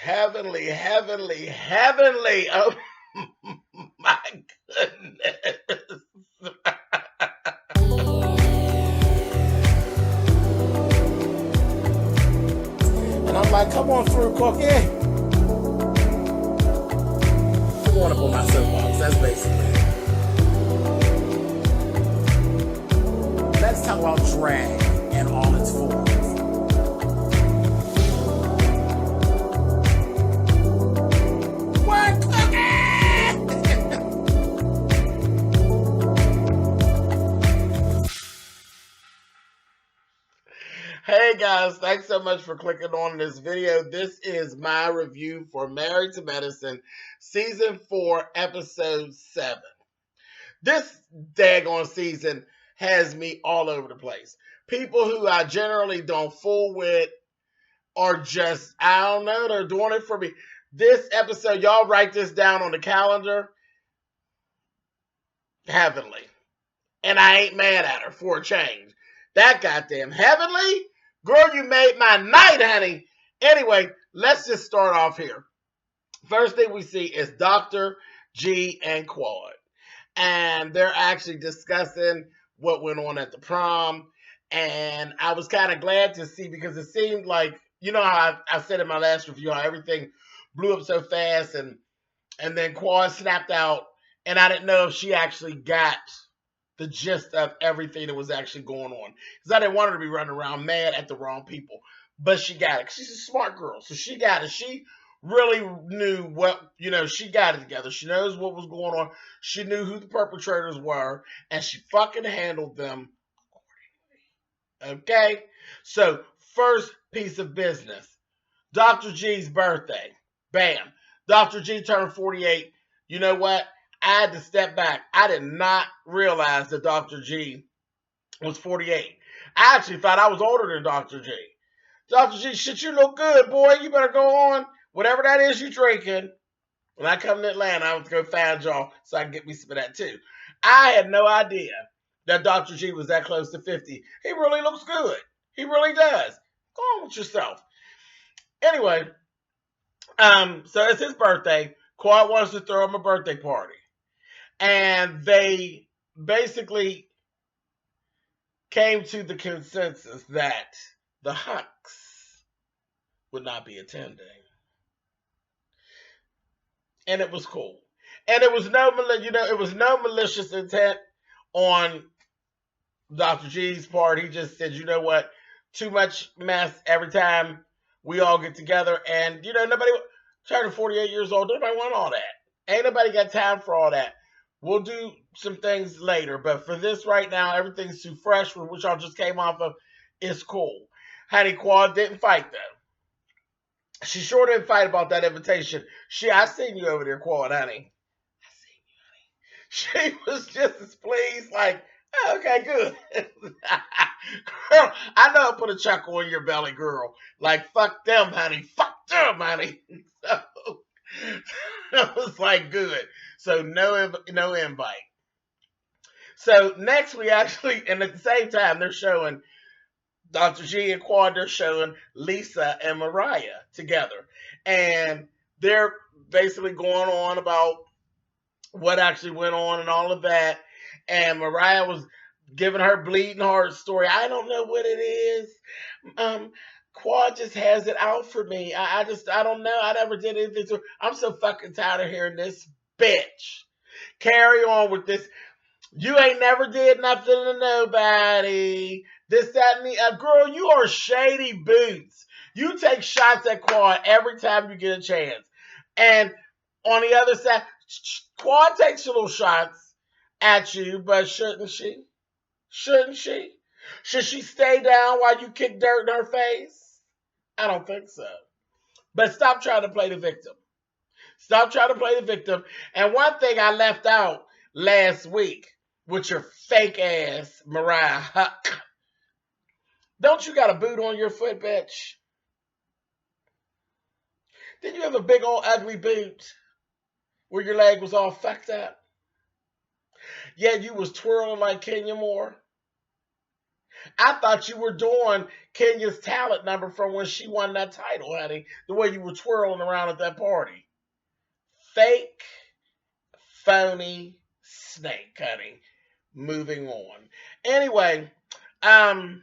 Heavenly, heavenly, heavenly. Oh my goodness. And I'm like, come on through, Cookie. I want to put my soapbox. That's basically it. Let's talk about drag and all its forms. What, Cookie? Hey guys, thanks so much for clicking on this video. This is my review for Married to Medicine, Season 4, Episode 7. This daggone season has me all over the place. People who I generally don't fool with are just, I don't know, they're doing it for me. This episode, y'all write this down on the calendar, heavenly. And I ain't mad at her for a change. That goddamn heavenly? Girl, you made my night, honey. Anyway, let's just start off here. First thing we see is Dr. G and Quad. And they're actually discussing what went on at the prom. And I was kind of glad to see because it seemed like, you know how I said in my last review how everything blew up so fast and then Quad snapped out. And I didn't know if she actually got the gist of everything that was actually going on. Because I didn't want her to be running around mad at the wrong people. But she got it. She's a smart girl. So she got it. She really knew what, she got it together. She knows what was going on. She knew who the perpetrators were. And she fucking handled them accordingly. Okay? So, first piece of business. Dr. G's birthday. Bam. Dr. G turned 48. You know what? I had to step back. I did not realize that Dr. G was 48. I actually thought I was older than Dr. G. Dr. G, shit, you look good, boy. You better go on. Whatever that is you drinking. When I come to Atlanta, I was going to find y'all so I can get me some of that too. I had no idea that Dr. G was that close to 50. He really looks good. He really does. Go on with yourself. Anyway, so it's his birthday. Quad wants to throw him a birthday party. And they basically came to the consensus that the Hunks would not be attending. And it was cool. And it was no malicious intent on Dr. G's part. He just said, you know what? Too much mess every time we all get together. And, nobody turning 48 years old. Nobody want all that. Ain't nobody got time for all that. We'll do some things later, but for this right now, everything's too fresh, which y'all just came off of. It's cool. Honey, Quad didn't fight though. She sure didn't fight about that invitation. I seen you over there, Quad, honey. I seen you, honey. She was just as pleased, like, oh, okay, good. Girl, I know I put a chuckle in your belly, girl. Like, fuck them, honey. Fuck them, honey. So, it was like, good. So no invite. So next we actually, and at the same time, they're showing Dr. G and Quad, they're showing Lisa and Mariah together. And they're basically going on about what actually went on and all of that. And Mariah was giving her bleeding heart story. I don't know what it is. Quad just has it out for me. I don't know. I never did anything to her. I'm so fucking tired of hearing this bitch. Carry on with this. You ain't never did nothing to nobody. This, that, and the girl, you are shady boots. You take shots at Quad every time you get a chance. And on the other side, Quad takes little shots at you, but shouldn't she? Shouldn't she? Should she stay down while you kick dirt in her face? I don't think so. But stop trying to play the victim. Stop trying to play the victim. And one thing I left out last week with your fake ass Mariah Huck. Don't you got a boot on your foot, bitch? Did you have a big old ugly boot where your leg was all fucked up? Yeah, you was twirling like Kenya Moore. I thought you were doing Kenya's talent number from when she won that title, honey. The way you were twirling around at that party. Fake, phony, snake, honey. Moving on. Anyway, um,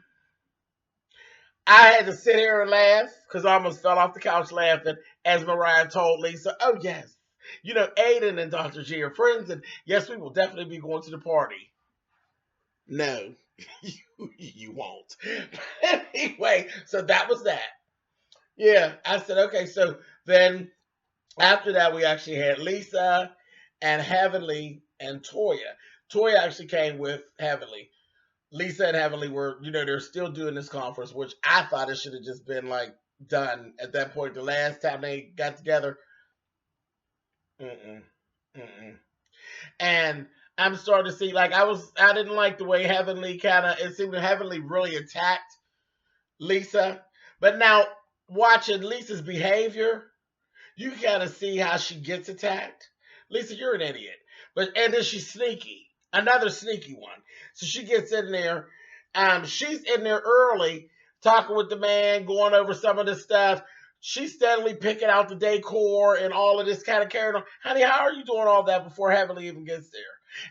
I had to sit here and laugh because I almost fell off the couch laughing as Mariah told Lisa, "Oh yes, you know Aiden and Dr. G are friends, and yes, we will definitely be going to the party." No, you won't. But anyway, so that was that. Yeah, I said okay. So then after that, we actually had Lisa and Heavenly and Toya. Toya actually came with Heavenly. Lisa and Heavenly were, they're still doing this conference, which I thought it should have just been like done at that point. The last time they got together, mm-mm, mm-mm. And I'm starting to see, like, I didn't like the way Heavenly it seemed Heavenly really attacked Lisa. But now, watching Lisa's behavior, you kind of see how she gets attacked. Lisa, you're an idiot. And then she's sneaky. Another sneaky one. So she gets in there. She's in there early, talking with the man, going over some of this stuff. She's steadily picking out the decor and all of this kind of carrying on. Honey, how are you doing all that before Heavenly even gets there?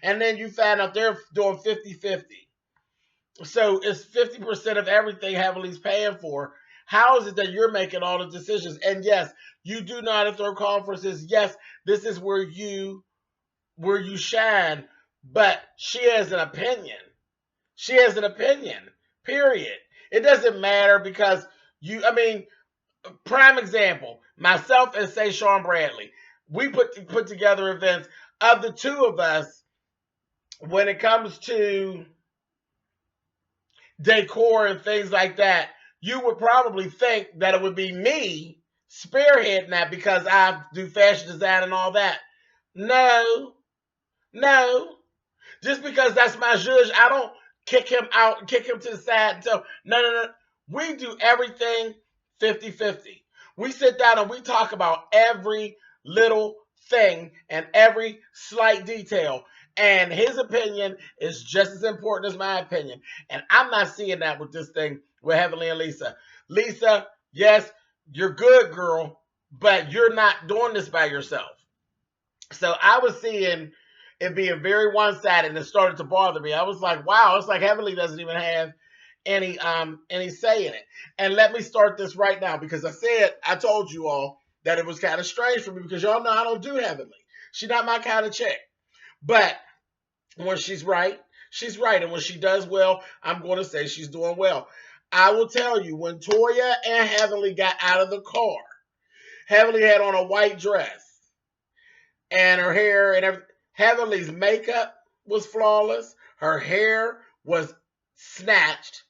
And then you find out they're doing 50-50. So it's 50% of everything Heavenly's paying for. How is it that you're making all the decisions? And yes, you do not at their conferences. Yes, this is where you shine. But she has an opinion. She has an opinion. Period. It doesn't matter because prime example, myself and say Sean Bradley, we put together events. Of the two of us, when it comes to decor and things like that, you would probably think that it would be me spearheading that because I do fashion design and all that. No. Just because that's my judge, I don't kick him out and kick him to the side and tell, no. We do everything 50-50. We sit down and we talk about every little thing and every slight detail. And his opinion is just as important as my opinion. And I'm not seeing that with this thing with Heavenly and Lisa. Lisa, yes, you're good, girl, but you're not doing this by yourself. So I was seeing it being very one-sided, and it started to bother me. I was like, wow, it's like Heavenly doesn't even have any say in it. And let me start this right now because I told you all that it was kind of strange for me because y'all know I don't do Heavenly. She's not my kind of chick. But when she's right, she's right. And when she does well, I'm going to say she's doing well. I will tell you, when Toya and Heavenly got out of the car, Heavenly had on a white dress and her hair and everything. Heavenly's makeup was flawless. Her hair was snatched.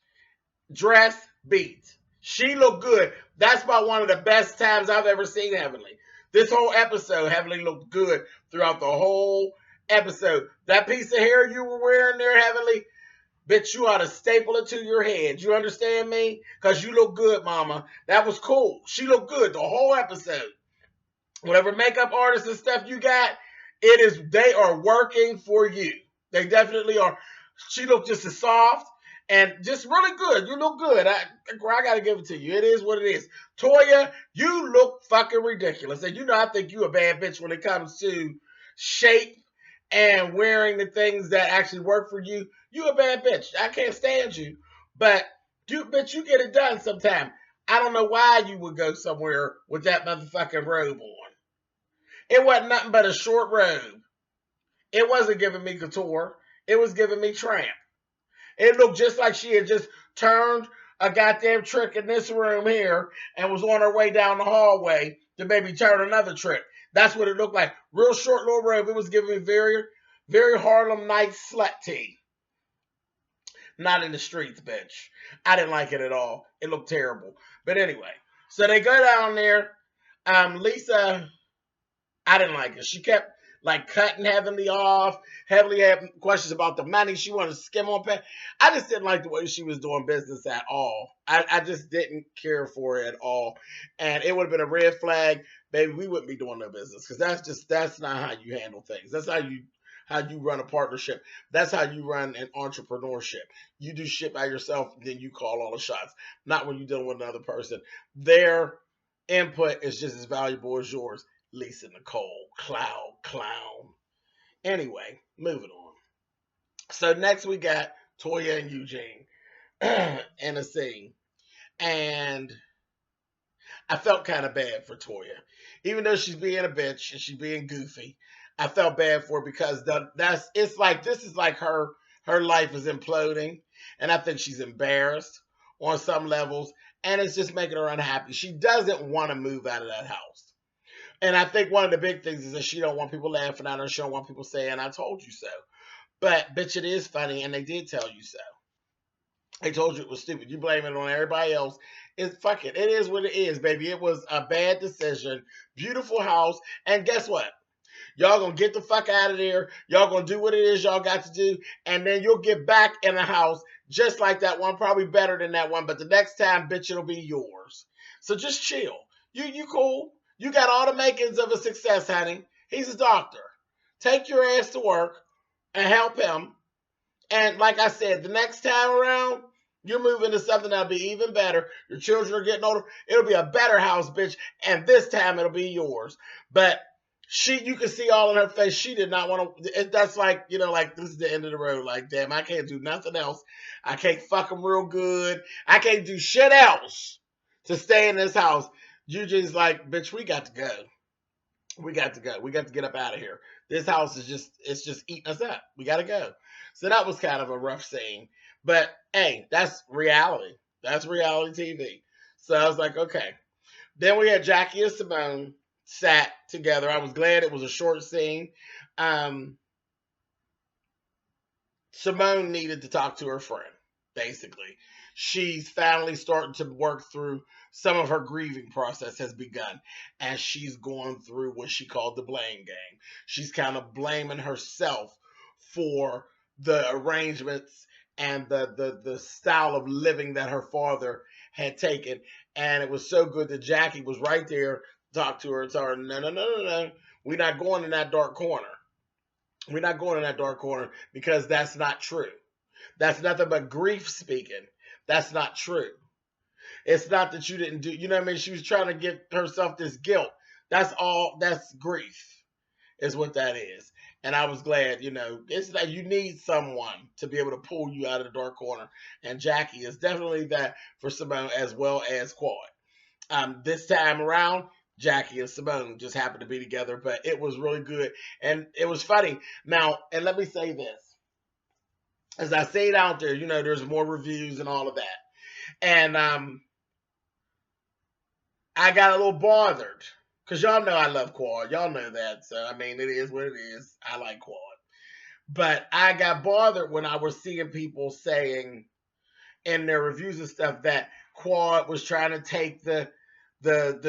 Dress beat. She looked good. That's about one of the best times I've ever seen Heavenly. This whole episode, Heavenly looked good throughout the whole episode. That piece of hair you were wearing there, Heavenly, bitch, you ought to staple it to your head. You understand me? Because you look good, mama. That was cool. She looked good the whole episode. Whatever makeup artists and stuff you got, they are working for you. They definitely are. She looked just as soft and just really good. You look good. I got to give it to you. It is what it is. Toya, you look fucking ridiculous. And I think you a bad bitch when it comes to shape and wearing the things that actually work for you. You a bad bitch. I can't stand you. But you get it done sometime. I don't know why you would go somewhere with that motherfucking robe on. It wasn't nothing but a short robe. It wasn't giving me couture. It was giving me tramp. It looked just like she had just turned a goddamn trick in this room here and was on her way down the hallway to maybe turn another trick. That's what it looked like. Real short little robe. It was giving me very, very Harlem Nights slut tea. Not in the streets, bitch. I didn't like it at all. It looked terrible. But anyway, so they go down there. Lisa, I didn't like it. She kept like cutting Heavenly off. Heavenly had questions about the money. She wanted to skim on pay. I just didn't like the way she was doing business at all. I just didn't care for it at all. And it would have been a red flag. Baby, we wouldn't be doing no business because that's not how you handle things. That's how you how you run a partnership. That's how you run an entrepreneurship. You do shit by yourself, then you call all the shots. Not when you're dealing with another person. Their input is just as valuable as yours. Lisa Nicole, clown. Anyway, moving on. So next we got Toya and Eugene in a scene. And I felt kind of bad for Toya. Even though she's being a bitch and she's being goofy, I felt bad for her because it's like this is like her life is imploding, and I think she's embarrassed on some levels, and it's just making her unhappy. She doesn't want to move out of that house. And I think one of the big things is that she don't want people laughing at her. She don't want people saying, I told you so. But, bitch, it is funny, and they did tell you so. They told you it was stupid. You blame it on everybody else. It's fuck it. It is what it is, baby. It was a bad decision. Beautiful house. And guess what? Y'all gonna get the fuck out of there. Y'all gonna do what it is y'all got to do. And then you'll get back in the house just like that one. Probably better than that one. But the next time, bitch, it'll be yours. So just chill. You cool. You got all the makings of a success, honey. He's a doctor. Take your ass to work and help him. And like I said, the next time around, you're moving to something that'll be even better. Your children are getting older. It'll be a better house, bitch. And this time it'll be yours. But you can see all in her face. She did not want to. That's like, like this is the end of the road. Like, damn, I can't do nothing else. I can't fuck them real good. I can't do shit else to stay in this house. Eugene's like, bitch, we got to go. We got to go. We got to get up out of here. This house is just eating us up. We got to go. So that was kind of a rough scene. But, hey, that's reality. That's reality TV. So I was like, okay. Then we had Jackie and Simone sat together. I was glad it was a short scene. Simone needed to talk to her friend, basically. She's finally starting to work through some of her grieving process has begun, and she's going through what she called the blame game. She's kind of blaming herself for the arrangements and the style of living that her father had taken. And it was so good that Jackie was right there, talked to her and told her, no. We're not going in that dark corner. We're not going in that dark corner because that's not true. That's nothing but grief speaking. That's not true. It's not that you didn't do, you know what I mean? She was trying to give herself this guilt. That's grief is what that is. And I was glad, it's that you need someone to be able to pull you out of the dark corner. And Jackie is definitely that for Simone as well as Quad. This time around, Jackie and Simone just happened to be together, but it was really good. And it was funny. Now, and let me say this. As I say it out there, there's more reviews and all of that. And I got a little bothered. Because y'all know I love Quad. Y'all know that. So, I mean, it is what it is. I like Quad. But I got bothered when I was seeing people saying in their reviews and stuff that Quad was trying to take the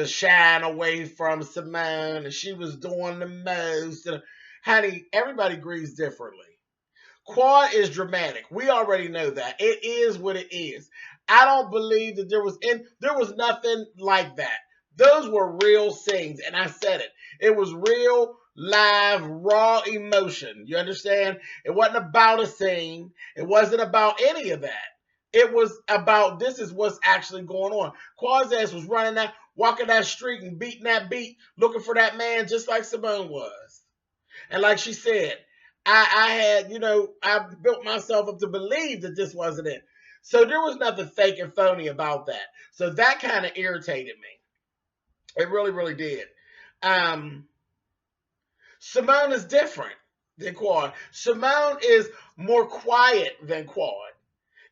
shine away from Simone and she was doing the most. And, honey, everybody grieves differently. Quad is dramatic. We already know that. It is what it is. I don't believe that there was nothing like that. Those were real scenes, and I said it. It was real, live, raw emotion. You understand? It wasn't about a scene. It wasn't about any of that. It was about this is what's actually going on. Quad's ass was walking that street and beating that beat, looking for that man just like Simone was. And like she said, I had, I built myself up to believe that this wasn't it. So there was nothing fake and phony about that. So that kind of irritated me. It really, really did. Simone is different than Quad. Simone is more quiet than Quad,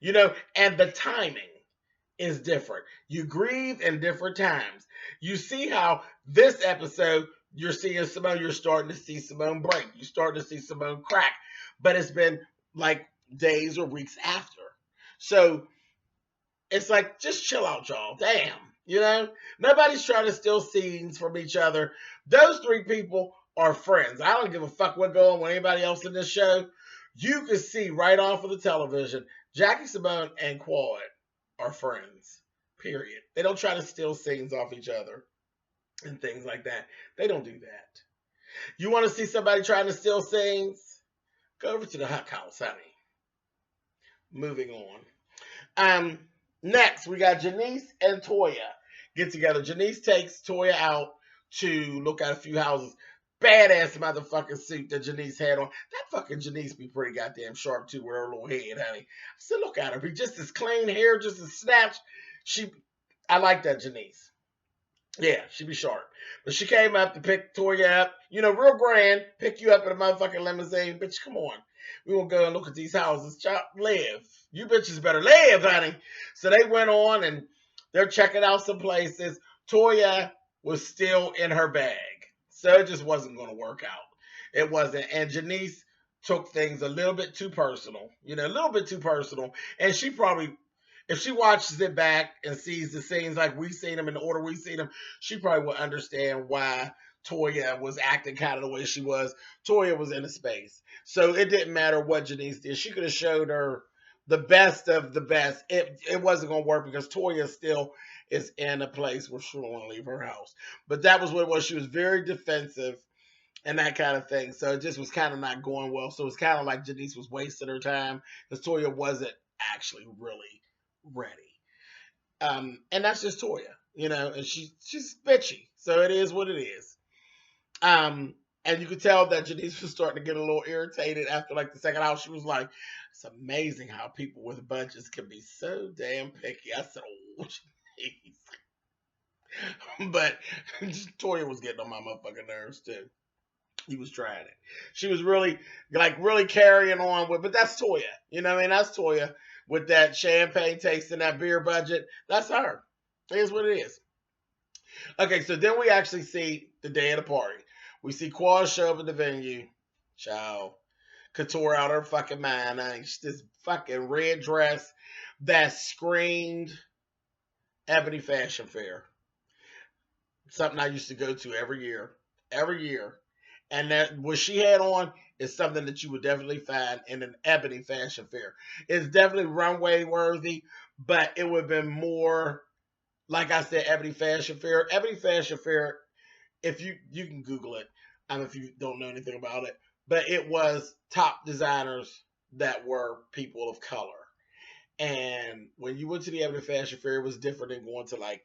and the timing is different. You grieve in different times. You see how this episode, you're seeing Simone, you're starting to see Simone break. You're starting to see Simone crack. But it's been like days or weeks after. So it's like, just chill out, y'all. Damn. Nobody's trying to steal scenes from each other. Those three people are friends. I don't give a fuck what goes on with anybody else in this show. You can see right off of the television, Jackie, Simone, and Quad are friends. Period. They don't try to steal scenes off each other and things like that. They don't do that. You want to see somebody trying to steal scenes? Go over to the Huck House, honey. Moving on. Um, Next we got Janice and Toya get together. Janice takes Toya out to look at a few houses. Badass motherfucking suit that Janice had on. That fucking Janice be pretty goddamn sharp too with her little head, honey. So look at her. Be just as clean hair, just as snatched. I like that Janice. Yeah, she be sharp. But she came up to pick Toya up. You know, real grand. Pick you up in a motherfucking limousine. Bitch, come on. We gonna go and look at these houses. Chop, live. You bitches better live, honey. So they went on and they're checking out some places. Toya was still in her bag. So it just wasn't gonna work out. It wasn't. And Janice took things a little bit too personal. You know, a little bit too personal. And she probably, if she watches it back and sees the scenes like we seen them in the order we seen them, she probably will understand why Toya was acting kind of the way she was. Toya was in a space. So it didn't matter what Janice did. She could have showed her the best of the best. It wasn't going to work because Toya still is in a place where she don't want to leave her house. But that was what it was. She was very defensive and that kind of thing. So it just was kind of not going well. So it's kind of like Janice was wasting her time because Toya wasn't actually really ready. And that's just Toya, you know, and she's bitchy. So it is what it is. And you could tell that Janice was starting to get a little irritated after like the second house. She was like, it's amazing how people with budgets can be so damn picky. I said, oh, jeez. But Toya was getting on my motherfucking nerves too. He was trying it. She was really carrying on with, but that's Toya. You know what I mean? That's Toya with that champagne taste and that beer budget. That's her. It is what it is. Okay, so then we actually see the day of the party. We see Quaz show up at the venue. Ciao. Couture out her fucking mind. This fucking red dress that screamed Ebony Fashion Fair. Something I used to go to every year. Every year. And that what she had on is something that you would definitely find in an Ebony Fashion Fair. It's definitely runway worthy, but it would have been more, like I said, Ebony Fashion Fair. Ebony Fashion Fair, if you can Google it, if you don't know anything about it, but it was top designers that were people of color. And when you went to the Ebony Fashion Fair, it was different than going to like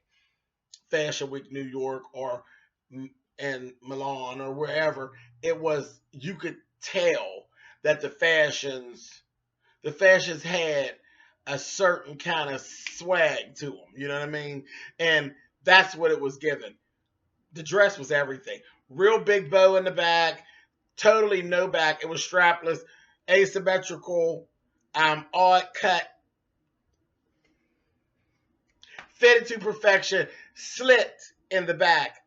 Fashion Week New York or in Milan or wherever. It was, you could tell that the fashions had a certain kind of swag to them. You know what I mean? And that's what it was given. The dress was everything. Real big bow in the back, totally no back. It was strapless, asymmetrical, odd cut, fitted to perfection, slit in the back,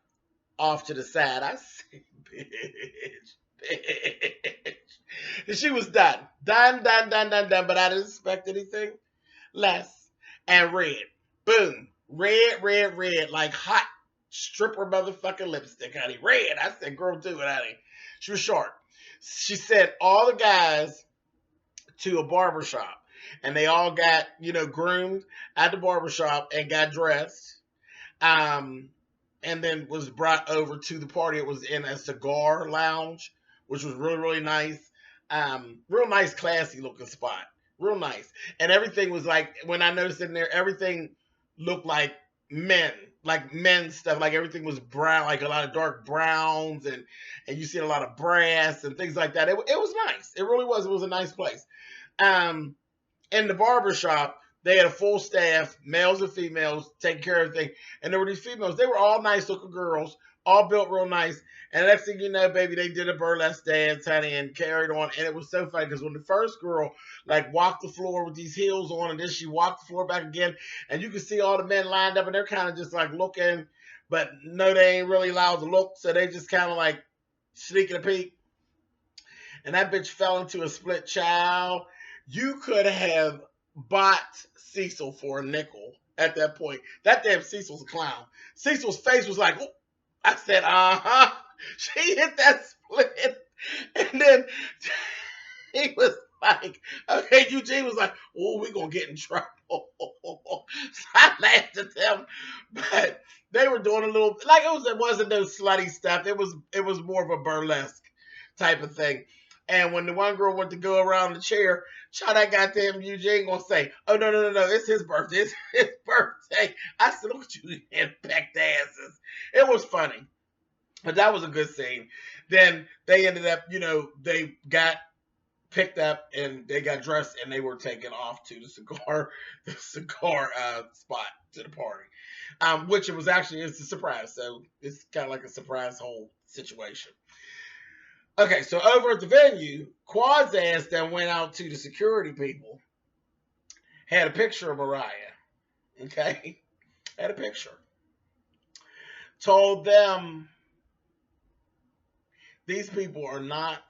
off to the side. I say, bitch. And she was done. Done. But I didn't expect anything less. And red. Boom. Red. Like hot stripper motherfucking lipstick, honey. Red. I said, girl, do it, honey. She was short. She sent all the guys to a barbershop. And they all got, groomed at the barbershop and got dressed. And then was brought over to the party. It was in a cigar lounge, which was really, really nice. Real nice, classy looking spot. Real nice. And everything was like, when I noticed in there, everything looked like men's stuff. Like everything was brown, like a lot of dark browns, and you see a lot of brass and things like that. It was nice. It really was. It was a nice place. In the barbershop, they had a full staff, males and females, taking care of everything. And there were these females. They were all nice looking girls, all built real nice. And the next thing you know, baby, they did a burlesque dance, honey, and carried on. And it was so funny because when the first girl walked the floor with these heels on, and then she walked the floor back again, and you could see all the men lined up, and they're kind of just looking, but no, they ain't really allowed to look, so they just kind of sneaking a peek. And that bitch fell into a split child. You could have bought Cecil for a nickel at that point. That damn Cecil's a clown. Cecil's face was like, ooh. I said, uh-huh. She hit that split. And then he was like, okay, Eugene was like, oh, we're going to get in trouble. So I laughed at them. But they were doing a little, it wasn't no slutty stuff. It was more of a burlesque type of thing. And when the one girl went to go around the chair, child, that goddamn Eugene gonna say, "Oh no, it's his birthday, it's his birthday." I said, "Look at you, pecked asses." It was funny, but that was a good scene. Then they ended up, they got picked up and they got dressed and they were taken off to the cigar spot to the party, which it was actually it's a surprise. So it's kind of like a surprise whole situation. Okay, so over at the venue, Quad's ass then went out to the security people, had a picture of Mariah. Okay, had a picture. Told them these people are not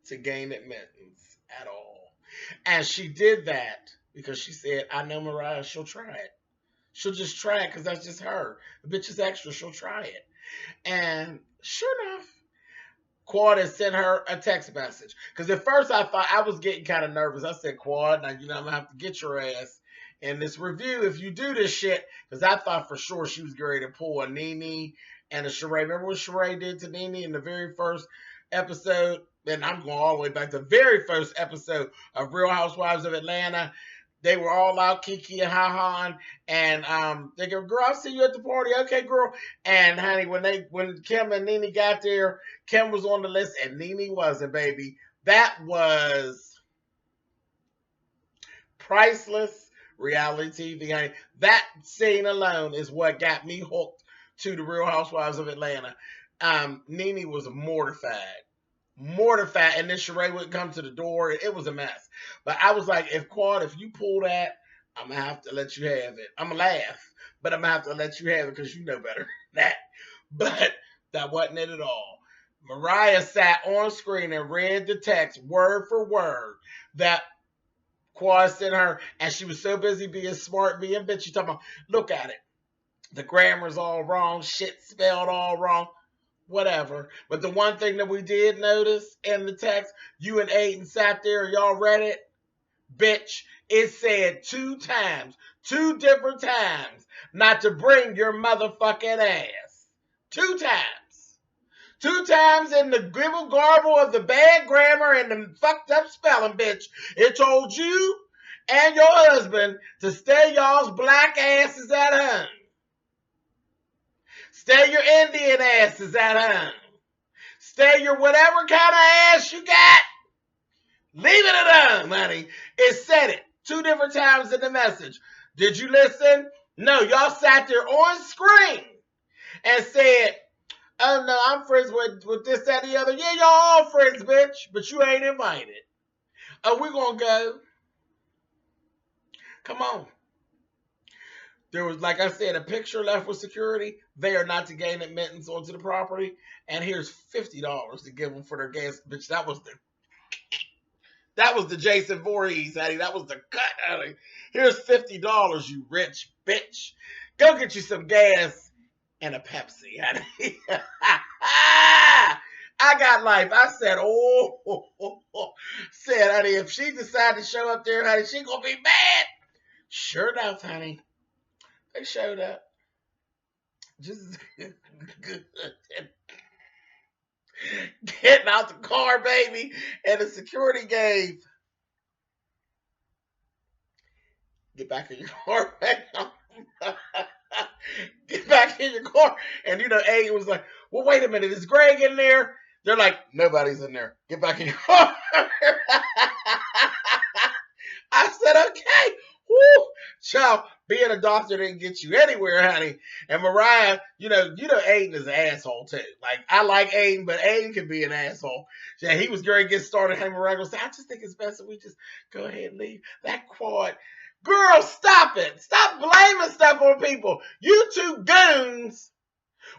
to gain admittance at all. And she did that because she said, "I know Mariah, she'll try it. She'll just try it because that's just her. The bitch is extra, she'll try it." And sure enough, Quad had sent her a text message. Because at first I thought I was getting kind of nervous. I said, "Quad, now I'm going to have to get your ass in this review if you do this shit." Because I thought for sure she was ready to pull a Nene and a Sheree. Remember what Sheree did to Nene in the very first episode? Then I'm going all the way back to the very first episode of Real Housewives of Atlanta. They were all out, Kiki and Ha-Han, and they go, "Girl, I'll see you at the party." "Okay, girl." And honey, when Kim and Nene got there, Kim was on the list and Nene wasn't, baby. That was priceless reality TV, honey. That scene alone is what got me hooked to the Real Housewives of Atlanta. Nene was mortified. And then Sheree wouldn't come to the door. It was a mess. But I was like, if you pull that, I'm going to have to let you have it. I'm going to laugh, but I'm going to have to let you have it because you know better than that. But that wasn't it at all. Mariah sat on screen and read the text word for word that Quad sent her, and she was so busy being smart, being bitch. She talking about, look at it. The grammar's all wrong, shit spelled all wrong. Whatever. But the one thing that we did notice in the text, you and Aiden sat there, y'all read it. Bitch, it said 2 times, 2 different times, not to bring your motherfucking ass. 2 times. 2 times in the gibble garble of the bad grammar and the fucked up spelling, bitch. It told you and your husband to stay y'all's black asses at home. Stay your Indian asses at home. Stay your whatever kind of ass you got. Leave it at home, honey. It said it 2 different times in the message. Did you listen? No, y'all sat there on screen and said, "Oh no, I'm friends with this, that, and the other." Yeah, y'all all friends, bitch, but you ain't invited. Oh, we're gonna go. Come on. There was, like I said, a picture left with security. They are not to gain admittance onto the property. And here's $50 to give them for their gas. Bitch, that was the Jason Voorhees, honey. That was the cut, honey. Here's $50, you rich bitch. Go get you some gas and a Pepsi, honey. I got life. I said, said, honey, if she decided to show up there, honey, she gonna be mad. Sure enough, honey. They showed up. Just getting out the car, baby. And the security gave, "Get back in your car, baby." Get back in your car. And A was like, "Well, wait a minute. Is Greg in there?" They're like, "Nobody's in there. Get back in your car." I said, "Okay." Woo. Child, being a doctor didn't get you anywhere, honey. And Mariah, Aiden is an asshole too. Like, I like Aiden, but Aiden can be an asshole. Yeah, he was going to get started. Hey, Mariah said, "I just think it's best that we just go ahead and leave that Quad." Girl, stop it. Stop blaming stuff on people. You 2 goons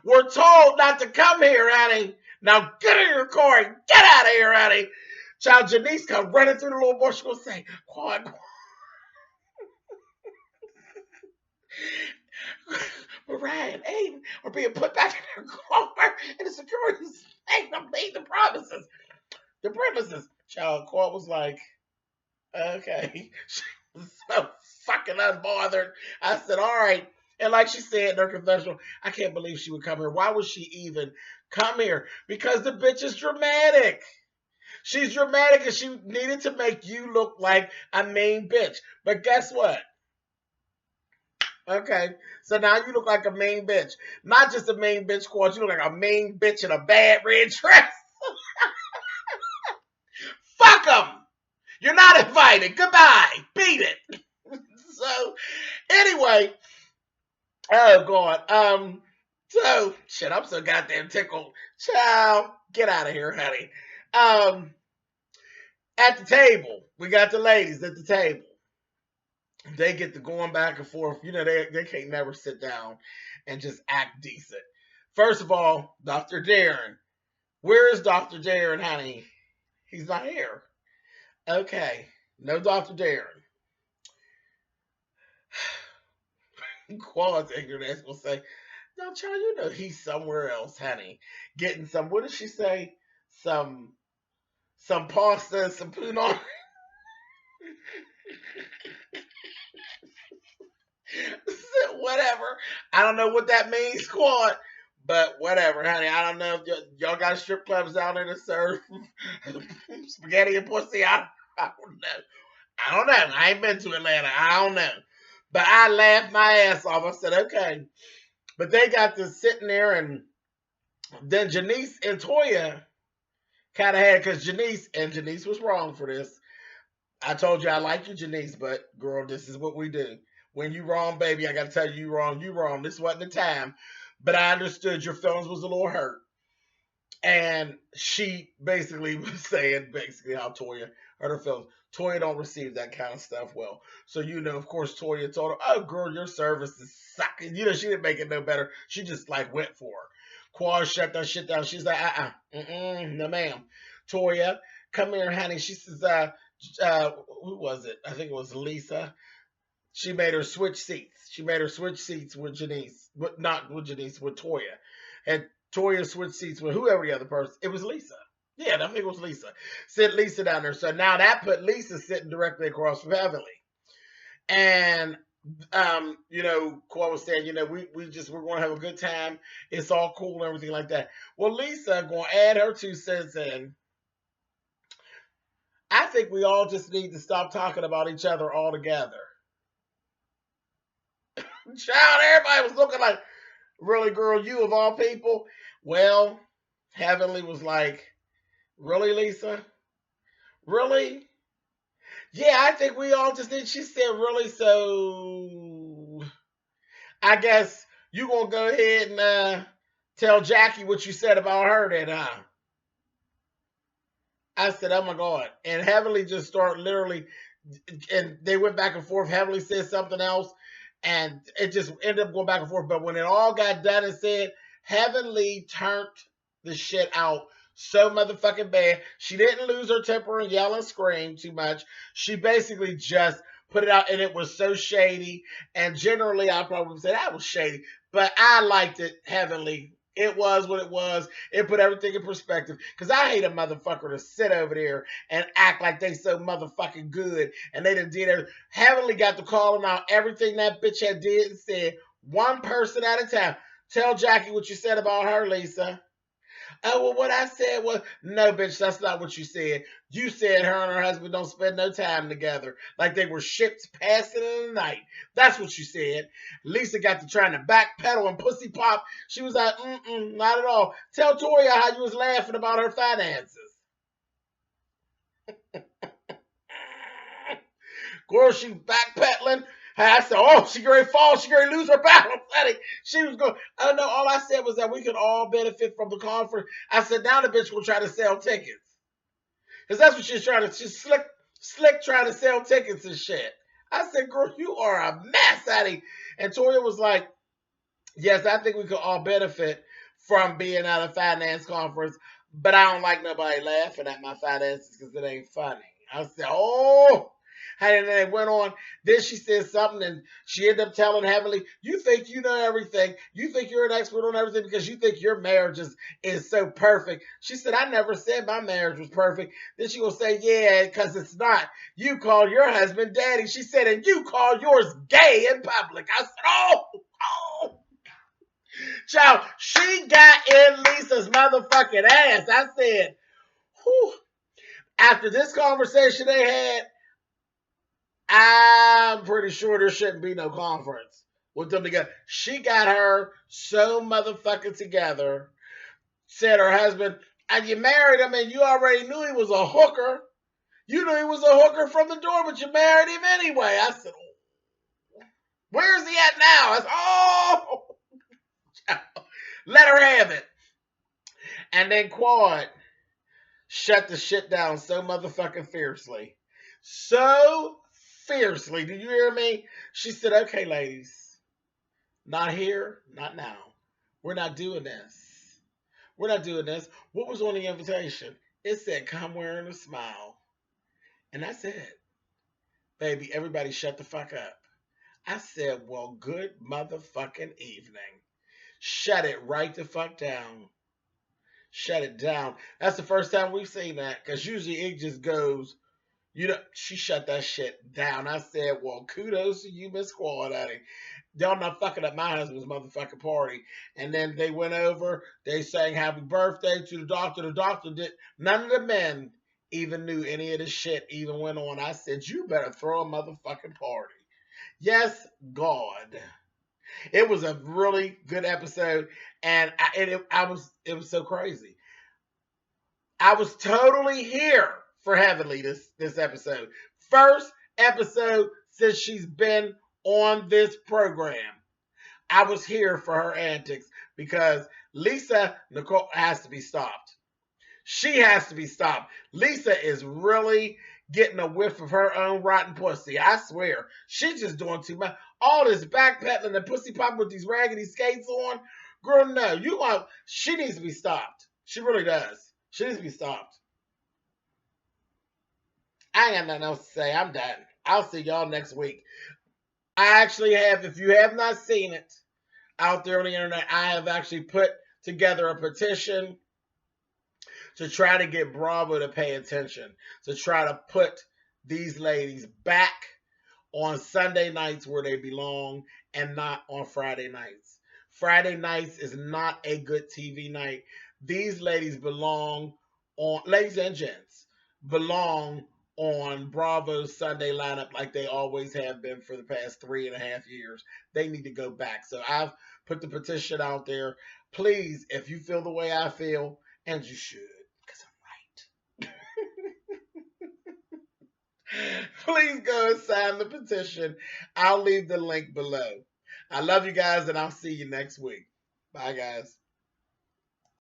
were told not to come here, honey. Now get in your car and get out of here, honey. Child, Janice come running through the little bush. She's going to say, Quad. Mariah and Aiden are being put back in their car, and the security's saying them made the promises. The premises. Child, Quad was like, okay. She was so fucking unbothered. I said, all right. And like she said in her confessional, I can't believe she would come here. Why would she even come here? Because the bitch is dramatic. She's dramatic and she needed to make you look like a mean bitch. But guess what? Okay, so now you look like a mean bitch. Not just a mean bitch, Quad. You look like a mean bitch in a bad red dress. Fuck them. You're not invited. Goodbye. Beat it. So, anyway, oh God. So shit, I'm so goddamn tickled. Child, get out of here, honey. Um, at the table, we got the ladies at the table. They get to going back and forth. You know, they can't never sit down and just act decent. First of all, Dr. Darren. Where is Dr. Darren, honey? He's not here. Okay. No Dr. Darren. Quality ignorant ass will say, no, child, you know he's somewhere else, honey. Getting some, what did she say? Some pasta and some punani. Whatever. I don't know what that means, squad. But whatever, honey. I don't know if y'all got strip clubs down there to serve spaghetti and pussy. I don't know. I don't know. I ain't been to Atlanta. I don't know. But I laughed my ass off. I said, okay. But they got to sitting there, and then Janice and Toya kind of had, because Janice was wrong for this. I told you I like you, Janice, but girl, this is what we do. When you wrong, baby, I got to tell you you wrong. This wasn't the time. But I understood your feelings was a little hurt. And she basically was saying how Toya hurt her feelings. Toya don't receive that kind of stuff well. So, you know, of course, Toya told her, oh, girl, your service is sucking. You know, she didn't make it no better. She just, like, went for her. Quad shut that shit down. She's like, no, ma'am. Toya, come here, honey. She says, who was it? I think it was Lisa. She made her switch seats. With Janice. Not with Janice, with Toya. And Toya switched seats with whoever the other person. It was Lisa. Yeah, I think it was Lisa. Sit Lisa down there. So now that put Lisa sitting directly across from Heavenly. And you know, Cole was saying, you know, we're gonna have a good time. It's all cool and everything like that. Well, Lisa gonna add her 2 cents in. I think we all just need to stop talking about each other altogether. Child, everybody was looking like, really, girl, you of all people? Well, Heavenly was like, really, Lisa? Really? Yeah, I think we all just did. She said, really? So, I guess you going to go ahead and tell Jackie what you said about her then, huh? I said, oh my God. And Heavenly just started literally, and they went back and forth. Heavenly said something else, and it just ended up going back and forth. But when it all got done and said, Heavenly turned the shit out so motherfucking bad. She didn't lose her temper and yell and scream too much. She basically just put it out, and it was so shady. And generally, I probably would say that was shady, but I liked it. Heavenly. It was what it was. It put everything in perspective. Because I hate a motherfucker to sit over there and act like they so motherfucking good. And they done did everything. Heavenly got to call them out. Everything that bitch had did and said. One person at a time. Tell Jackie what you said about her, Lisa. Oh, well, what I said was, no, bitch, that's not what you said. You said her and her husband don't spend no time together. Like they were ships passing in the night. That's what you said. Lisa got to trying to backpedal and pussy pop. She was like, not at all. Tell Toya how you was laughing about her finances. Girl, she backpedaling. I said, oh, she going to fall. She going to lose her balance. She was going, oh, no, all I said was that we could all benefit from the conference. I said, now the bitch will try to sell tickets. Because that's what she's trying to, she's slick trying to sell tickets and shit. I said, girl, you are a mess, Addie. And Toya was like, yes, I think we could all benefit from being at a finance conference, but I don't like nobody laughing at my finances because it ain't funny. I said, oh. And then it went on. Then she said something, and she ended up telling Heavenly, you think you know everything. You think you're an expert on everything because you think your marriage is so perfect. She said, I never said my marriage was perfect. Then she will say, yeah, because it's not. You call your husband daddy. She said, and you call yours gay in public. I said, oh. Child, she got in Lisa's motherfucking ass. I said, whew. After this conversation they had, I'm pretty sure there shouldn't be no conference with them together. She got her so motherfucking together. Said her husband, and you married him and you already knew he was a hooker. You knew he was a hooker from the door, but you married him anyway. I said, where's he at now? I said, oh, let her have it. And then Quad shut the shit down so motherfucking fiercely. So fiercely. Did you hear me? She said, okay, ladies, not here, not now. We're not doing this. We're not doing this. What was on the invitation? It said, come wearing a smile. And that's it. Baby, everybody shut the fuck up. I said, well, good motherfucking evening. Shut it right the fuck down. Shut it down. That's the first time we've seen that. Because usually it just goes, she shut that shit down. I said, well, kudos to you, Miss Quality. Y'all not fucking up my husband's motherfucking party. And then they went over, they sang happy birthday to the doctor. The doctor did, none of the men even knew any of this shit even went on. I said, you better throw a motherfucking party. Yes, God. It was a really good episode, and it was so crazy. I was totally here for Heavenly this episode. First episode since she's been on this program. I was here for her antics because Lisa Nicole has to be stopped. She has to be stopped. Lisa is really getting a whiff of her own rotten pussy. I swear. She's just doing too much. All this backpedaling and pussy popping with these raggedy skates on. Girl, no. She needs to be stopped. She really does. She needs to be stopped. I ain't got nothing else to say. I'm done. I'll see y'all next week. I actually have, if you have not seen it out there on the internet, I have actually put together a petition to try to get Bravo to pay attention, to try to put these ladies back on Sunday nights where they belong and not on Friday nights. Friday nights is not a good TV night. These ladies belong on, ladies and gents, belong on Bravo's Sunday lineup like they always have been for the past 3.5 years. They need to go back. So I've put the petition out there. Please, if you feel the way I feel, and you should, please go and sign the petition. I'll leave the link below. I love you guys, and I'll see you next week. Bye, guys.